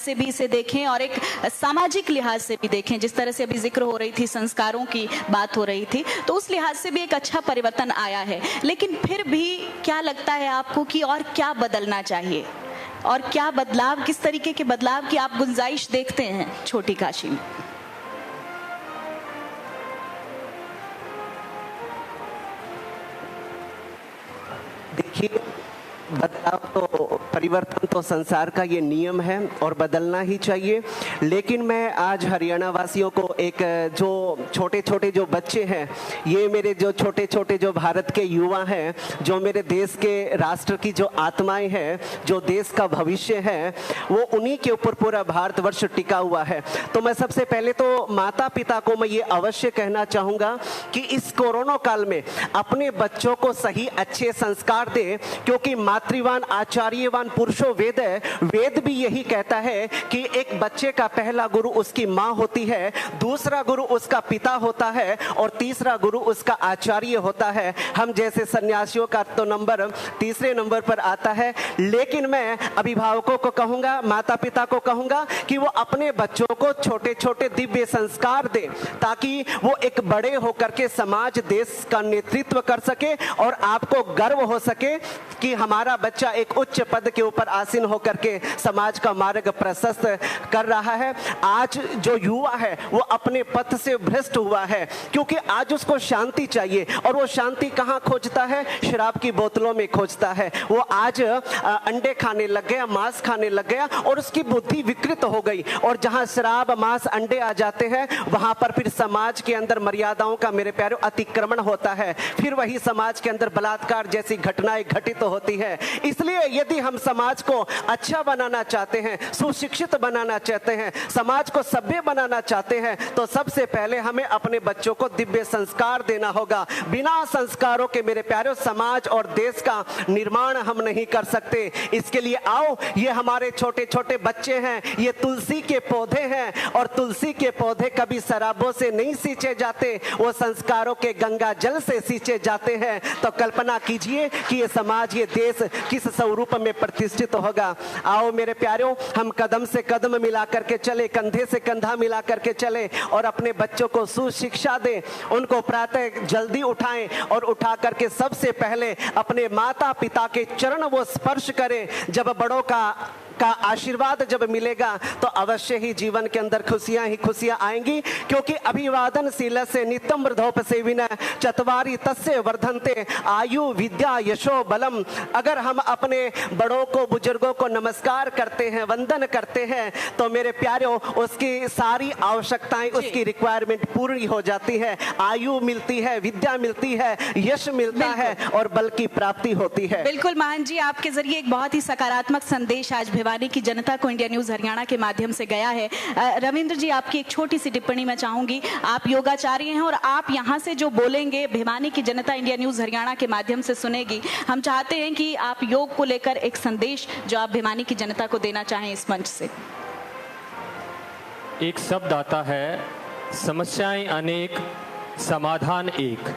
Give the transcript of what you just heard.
से भी इसे देखें और एक सामाजिक लिहाज से भी देखें। जिस तरह से अभी जिक्र हो रही थी, संस्कारों की बात हो रही थी, तो उस लिहाज से भी एक अच्छा परिवर्तन आया है। लेकिन फिर भी क्या लगता है आपको कि और क्या बदलना चाहिए, और क्या बदलाव, किस तरीके के बदलाव की आप गुंजाइश देखते हैं छोटी काशी में? देखिए, बदलाव तो, परिवर्तन तो संसार का ये नियम है और बदलना ही चाहिए। लेकिन मैं आज हरियाणा वासियों को, एक जो छोटे छोटे जो बच्चे हैं, ये मेरे जो छोटे छोटे जो भारत के युवा हैं, जो मेरे देश के राष्ट्र की जो आत्माएं हैं, जो देश का भविष्य है, वो उन्हीं के ऊपर पूरा भारतवर्ष टिका हुआ है। तो मैं सबसे पहले तो माता पिता को मैं ये अवश्य कहना चाहूँगा कि इस कोरोना काल में अपने बच्चों को सही अच्छे संस्कार दें, क्योंकि मातृवान आचार्यवान पुरुषो वेद है। वेद भी यही कहता है कि एक बच्चे का पहला गुरु उसकी माँ होती है, दूसरा गुरु उसका पिता होता है और तीसरा गुरु उसका आचार्य होता है। हम जैसे सन्यासियों का तो नंबर तीसरे नंबर पर आता है। लेकिन मैं अभिभावकों को कहूँगा, माता पिता को कहूँगा कि वो अपने बच्चों को छोटे छोटे दिव्य संस्कार दें, ताकि वो एक बड़े होकर के समाज देश का नेतृत्व कर सके और आपको गर्व हो सके कि हमारा बच्चा एक उच्च पद के ऊपर आसीन होकर के समाज का मार्ग प्रशस्त कर रहा है। आज जो युवा है वो अपने पथ से भ्रष्ट हुआ है, क्योंकि आज उसको शांति चाहिए, और वो शांति कहाँ खोजता है? शराब की बोतलों में खोजता है। वो आज अंडे खाने लग गया, मांस खाने लग गया और उसकी बुद्धि विकृत हो गई। और जहाँ शराब, मांस, अंडे आ जाते हैं, वहां पर फिर समाज के अंदर मर्यादाओं का, मेरे प्यारे, अतिक्रमण होता है। फिर वही समाज के अंदर बलात्कार जैसी घटनाएं घटित होती है। इसलिए यदि हम समाज को अच्छा बनाना चाहते हैं, सुशिक्षित बनाना चाहते हैं, समाज को सभ्य बनाना चाहते हैं, तो सबसे पहले हमें अपने बच्चों को दिव्य संस्कार देना होगा। बिना संस्कारों के, मेरे प्यारे, समाज और देश का निर्माण हम नहीं कर सकते। इसके लिए आओ, ये हमारे छोटे छोटे बच्चे हैं, ये तुलसी के पौधे हैं, और तुलसी के पौधे कभी शराबों से नहीं सींचे जाते, वो संस्कारों के गंगा जल से सींचे जाते हैं। तो कल्पना कीजिए कि ये समाज, ये देश किस स्वरूप में प्रतिष्ठित होगा। आओ मेरे प्यारों, हम कदम से कदम मिला करके चले, कंधे से कंधा मिला करके चले और अपने बच्चों को सुशिक्षा दें। उनको प्रातः जल्दी उठाएं और उठा करके सबसे पहले अपने माता पिता के चरण वो स्पर्श करें। जब बड़ों का आशीर्वाद जब मिलेगा तो अवश्य ही जीवन के अंदर खुशियां ही खुशियां आएंगी, क्योंकि अभिवादनशील से नित्यम वृद्धोपसेविनः चत्वारि तस्य वर्धन्ते आयु विद्या यशो बलम। अगर हम अपने बड़ों को, बुजुर्गों को नमस्कार करते हैं, वंदन करते हैं, तो मेरे प्यारों, उसकी सारी आवश्यकताएं, उसकी रिक्वायरमेंट पूरी हो जाती है। आयु मिलती है, विद्या मिलती है, यश मिलता है और बल की प्राप्ति होती है। बिल्कुल महान जी, आपके जरिए एक बहुत ही सकारात्मक संदेश आज भिवानी की जनता को इंडिया न्यूज हरियाणा के माध्यम से गया है। रविंद्र जी, आपकी एक छोटी सी टिप्पणी मैं चाहूंगी। आप योगाचार्य हैं और आप यहाँ से जो बोलेंगे, भिवानी की जनता इंडिया न्यूज हरियाणा के माध्यम से सुनेगी। हम चाहते हैं कि आप योग को लेकर एक संदेश जो आप भिवानी की जनता को देना चाहें इस मंच से। एक शब्द आता है, समस्याएं अनेक, समाधान एक।